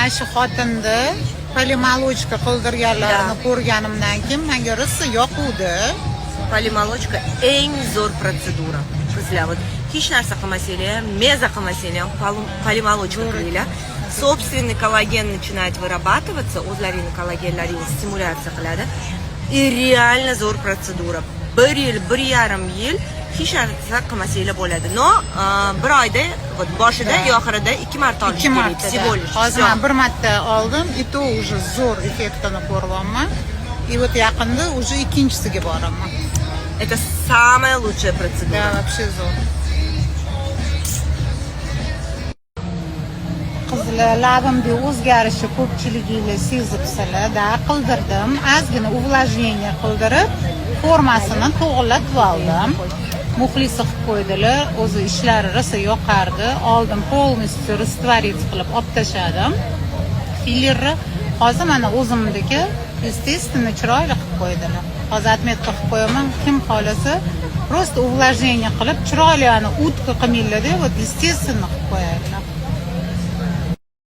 ana shu xotinni polimalochka qildirganlarini ko'rganimdan keyin menga rosa yoquvdi. Polimalochka eng zo'r protsedura. Qizlar, hech narsa qilmasanglar ham, meza qilmasanglar ham polimalochka qilinglar. Собственный коллаген начинает вырабатываться, o'zlaringni kollagenlaringizni stimulyatsiya qiladi. И реально zo'r protsedura. 1 yil, 1,5 yil hech narsa qilmasanglar bo'ladi. No, bir oyda, boshida yo oxirida 2 marta olish kerak. Всего лишь. Hozir men bir marta oldim, и то уже zo'r effektini ko'ryapman. И вот yaqinda уже ikkinchisiga boraman. Это самая лучшая процедура. Да, вообще zo'r. Qizlar, labimda o'zgarishi ko'pchiliginglar sezibsizlar-da, qildirdim. Ozgina увлажнение qildirib, formasini to'g'irlatib oldim. Muxlisi qilib qo'ydilar, o'zi ishlari rosa yoqardi. Oldim, полностью растворить qilib olib tashladim. Fillerni hozir mana o'zimniki, естественно, chiroyli qilib qo'ydilar. Hozir отметка qilib qo'yaman, kim xolasa, просто увлажнение qilib, chiroyli ana utka qilinglar-da, вот естественно qilib qo'yadilar.